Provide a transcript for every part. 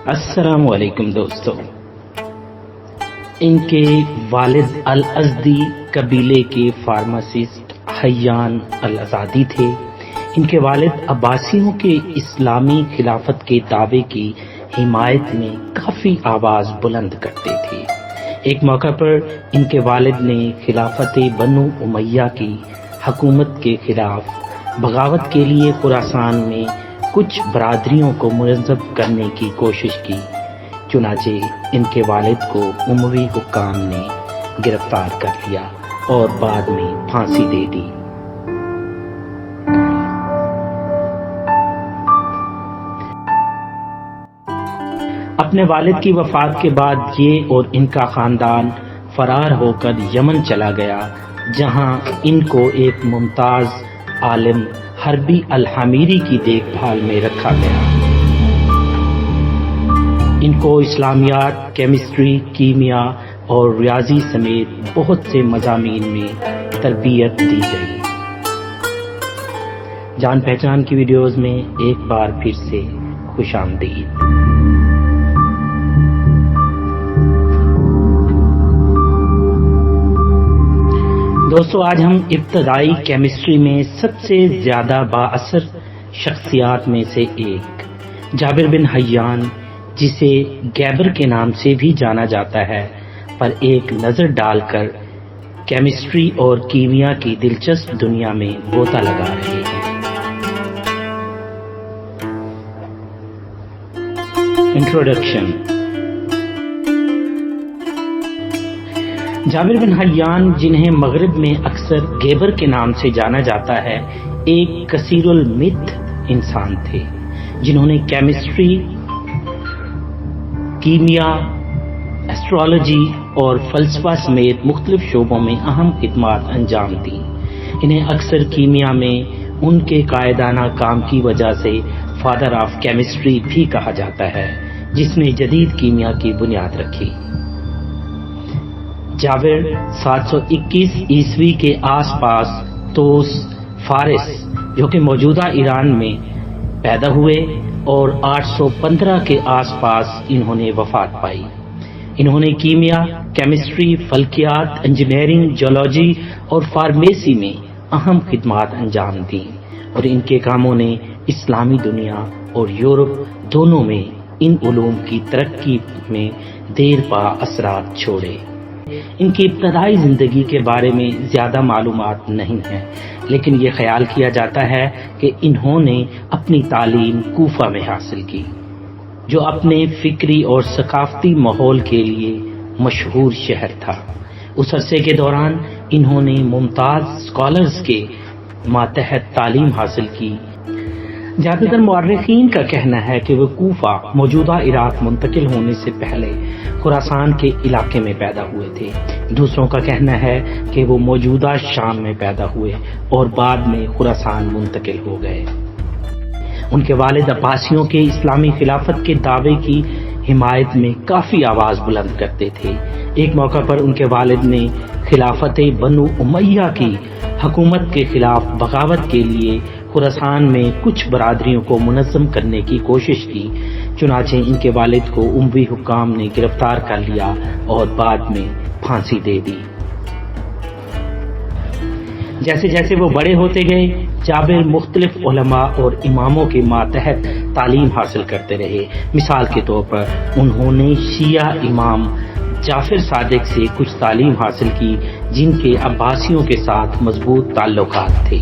السلام علیکم دوستو، ان کے والد الازدی قبیلے کے فارماسسٹ حیان الازادی تھے۔ ان کے والد عباسیوں کے اسلامی خلافت کے دعوے کی حمایت میں کافی آواز بلند کرتے تھے۔ ایک موقع پر ان کے والد نے خلافت بنو امیہ کی حکومت کے خلاف بغاوت کے لیے خراسان میں کچھ برادریوں کو منظم کرنے کی کوشش کی، چنانچہ ان کے والد کو اموی حکام نے گرفتار کر لیا اور بعد میں پھانسی دے دی۔ اپنے والد کی وفات کے بعد یہ اور ان کا خاندان فرار ہو کر یمن چلا گیا، جہاں ان کو ایک ممتاز عالم حربی الحمیری کی دیکھ بھال میں رکھا گیا۔ ان کو اسلامیات، کیمسٹری، کیمیا اور ریاضی سمیت بہت سے مضامین میں تربیت دی گئی۔ جان پہچان کی ویڈیوز میں ایک بار پھر سے خوش آمدید۔ دوستو، آج ہم ابتدائی کیمسٹری میں سب سے زیادہ بااثر شخصیات میں سے ایک جابر بن حیان، جسے گیبر کے نام سے بھی جانا جاتا ہے، پر ایک نظر ڈال کر کیمسٹری اور کیمیا کی دلچسپ دنیا میں غوطہ لگا رہے ہیں۔ انٹروڈکشن۔ جابر بن حیان، جنہیں مغرب میں اکثر گیبر کے نام سے جانا جاتا ہے، ایک کثیر المدح انسان تھے، جنہوں نے کیمسٹری، کیمیا، ایسٹرالوجی اور فلسفہ سمیت مختلف شعبوں میں اہم خدمات انجام دیں۔ انہیں اکثر کیمیا میں ان کے قائدانہ کام کی وجہ سے فادر آف کیمسٹری بھی کہا جاتا ہے، جس نے جدید کیمیا کی بنیاد رکھی۔ جابر 721 عیسوی کے آس پاس توس، فارس، جو کہ موجودہ ایران میں پیدا ہوئے، اور 815 کے آس پاس انہوں نے وفات پائی۔ انہوں نے کیمیا، کیمسٹری، فلکیات، انجینئرنگ، جیولوجی اور فارمیسی میں اہم خدمات انجام دیں، اور ان کے کاموں نے اسلامی دنیا اور یورپ دونوں میں ان علوم کی ترقی میں دیر پا اثرات چھوڑے۔ ان کی ابتدائی زندگی کے بارے میں زیادہ معلومات نہیں ہیں، لیکن یہ خیال کیا جاتا ہے کہ انہوں نے اپنی تعلیم کوفہ میں حاصل کی، جو اپنے فکری اور ثقافتی ماحول کے لیے مشہور شہر تھا۔ اس عرصے کے دوران انہوں نے ممتاز اسکالرز کے ماتحت تعلیم حاصل کی۔ زیادہ تر مورخین کا کہنا ہے کہ وہ کوفہ، موجودہ عراق منتقل ہونے سے پہلے خراسان کے علاقے میں پیدا ہوئے تھے۔ دوسروں کا کہنا ہے کہ وہ موجودہ شام میں پیدا ہوئے اور بعد میں خراسان منتقل ہو گئے۔ ان کے والد عباسیوں کے اسلامی خلافت کے دعوے کی حمایت میں کافی آواز بلند کرتے تھے۔ ایک موقع پر ان کے والد نے خلافت بنو امیہ کی حکومت کے خلاف بغاوت کے لیے خراسان میں کچھ برادریوں کو منظم کرنے کی کوشش کی، چنانچہ ان کے والد کو اموی حکام نے گرفتار کر لیا اور بعد میں پھانسی دے دی۔ جیسے جیسے وہ بڑے ہوتے گئے، جابر مختلف علماء اور اماموں کے ماتحت تعلیم حاصل کرتے رہے۔ مثال کے طور پر انہوں نے شیعہ امام جعفر صادق سے کچھ تعلیم حاصل کی، جن کے عباسیوں کے ساتھ مضبوط تعلقات تھے۔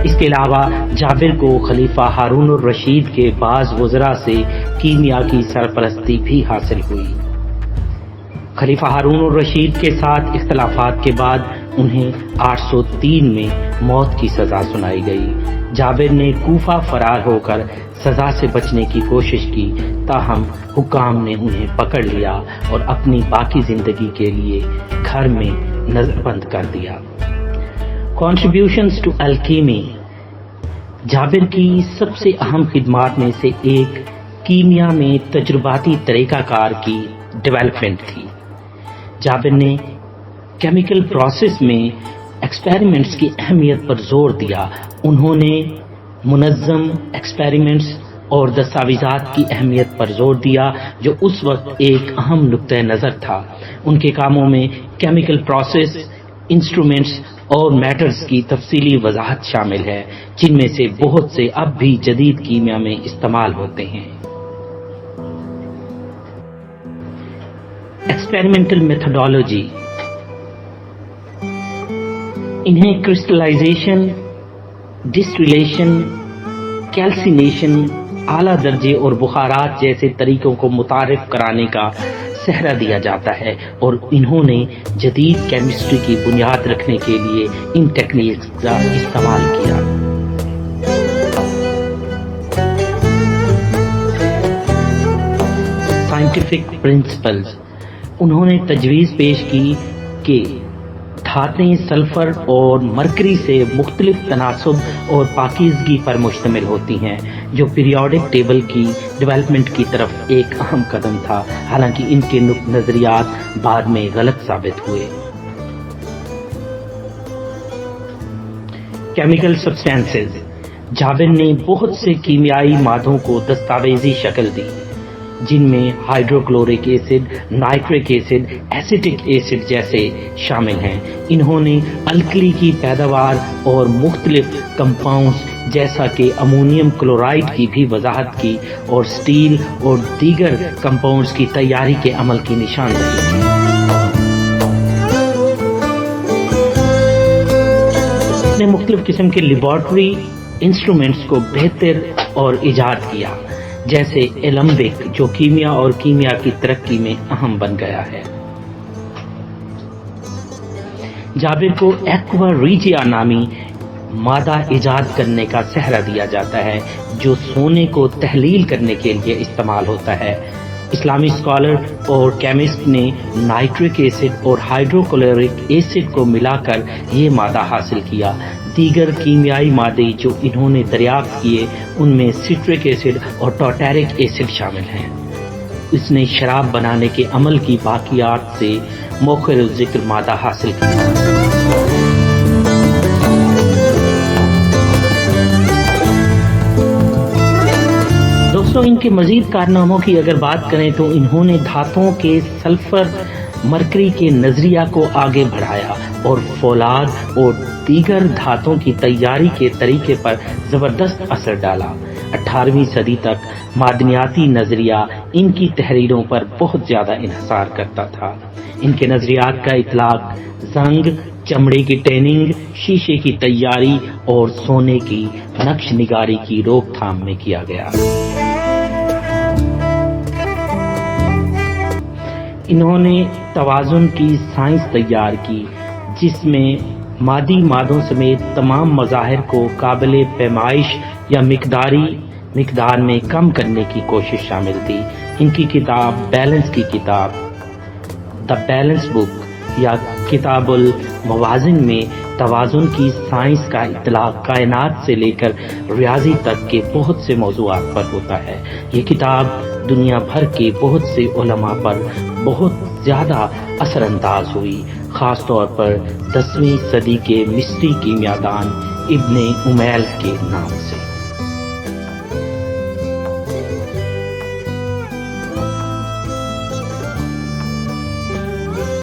اس کے علاوہ جابر کو خلیفہ ہارون الرشید کے بعض وزراء سے کیمیا کی سرپرستی بھی حاصل ہوئی۔ خلیفہ ہارون الرشید کے ساتھ اختلافات کے بعد انہیں 803 میں موت کی سزا سنائی گئی۔ جابر نے کوفہ فرار ہو کر سزا سے بچنے کی کوشش کی، تاہم حکام نے انہیں پکڑ لیا اور اپنی باقی زندگی کے لیے گھر میں نظر بند کر دیا۔ Contributions to الکیمی۔ جابر کی سب سے اہم خدمات میں سے ایک کیمیا میں تجرباتی طریقہ کار کی ڈیولپمنٹ تھی۔ جابر نے کیمیکل پروسیس میں ایکسپیریمنٹس کی اہمیت پر زور دیا۔ انہوں نے منظم ایکسپیریمنٹس اور دستاویزات کی اہمیت پر زور دیا جو اس وقت ایک اہم نقطۂ نظر تھا۔ ان کے کاموں میں کیمیکل پروسیس، انسٹرومنٹس اور میٹرز کی تفصیلی وضاحت شامل ہے، جن میں سے بہت سے اب بھی جدید کیمیا میں استعمال ہوتے ہیں۔ ایکسپیریمنٹل میتھڈولوجی، انہیں کرسٹلائزیشن، ڈسٹریلیشن، کیلسینیشن، اعلیٰ درجے اور بخارات جیسے طریقوں کو متعارف کرانے کا سہرا دیا جاتا ہے، اور انہوں نے جدید کیمسٹری کی بنیاد رکھنے کے لیے ان ٹیکنیکس کا استعمال کیا۔ سائنٹیفک پرنسپلز، انہوں نے تجویز پیش کی کہ دھاتیں سلفر اور مرکری سے مختلف تناسب اور پاکیزگی پر مشتمل ہوتی ہیں، جو پیریوڈک ٹیبل کی ڈیولپمنٹ کی طرف ایک اہم قدم تھا، حالانکہ ان کے نظریات بعد میں غلط ثابت ہوئے۔ کیمیکل سبسٹینسز، جابر نے بہت سے کیمیائی مادوں کو دستاویزی شکل دی، جن میں hydrochloric acid, nitric acid, acetic acid جیسے شامل ہیں۔ انہوں نے الکلی کی پیداوار اور مختلف کمپاؤنڈز جیسا کہ امونیم کلورائڈ کی بھی وضاحت کی، اور سٹیل اور دیگر کمپاؤنڈز کی تیاری کے عمل کی نشاندہی کی۔ اس نے مختلف قسم کے لیبارٹری انسٹرومنٹس کو بہتر اور ایجاد کیا، جیسے ایلمبک، جو کیمیا اور کیمیا کی ترقی میں اہم بن گیا ہے۔ جابر کو ایکوا ریجیا نامی مادہ ایجاد کرنے کا سہرا دیا جاتا ہے، جو سونے کو تحلیل کرنے کے لیے استعمال ہوتا ہے۔ اسلامی اسکالر اور کیمسٹ نے نائٹرک ایسڈ اور ہائیڈروکلورک ایسڈ کو ملا کر یہ مادہ حاصل کیا۔ دیگر کیمیائی مادے جو انہوں نے دریافت کیے ان میں سٹرک ایسڈ اور ٹارٹیرک ایسڈ شامل ہیں۔ اس نے شراب بنانے کے عمل کی باقیات سے موخر ذکر مادہ حاصل کیا۔ دوستوں، ان کے مزید کارناموں کی اگر بات کریں تو انہوں نے دھاتوں کے سلفر مرکری کے نظریہ کو آگے بڑھایا اور فولاد اور دیگر دھاتوں کی تیاری کے طریقے پر زبردست اثر ڈالا۔ 18ویں صدی تک معدنیاتی نظریہ ان کی تحریروں پر بہت زیادہ انحصار کرتا تھا۔ ان کے نظریات کا اطلاق زنگ، چمڑے کی ٹیننگ، شیشے کی تیاری اور سونے کی نقش نگاری کی روک تھام میں کیا گیا۔ انہوں نے توازن کی سائنس تیار کی، جس میں مادی مادوں سمیت تمام مظاہر کو قابل پیمائش یا مقدار میں کم کرنے کی کوشش شامل تھی۔ ان کی کتاب بیلنس کی کتاب، دا بیلنس بک یا کتاب الموازن میں توازن کی سائنس کا اطلاق کائنات سے لے کر ریاضی تک کے بہت سے موضوعات پر ہوتا ہے۔ یہ کتاب دنیا بھر کے بہت سے علماء پر بہت زیادہ اثر انداز ہوئی، خاص طور پر 10ویں صدی کے مصری کیمیاء دان ابن امیل کے نام سے۔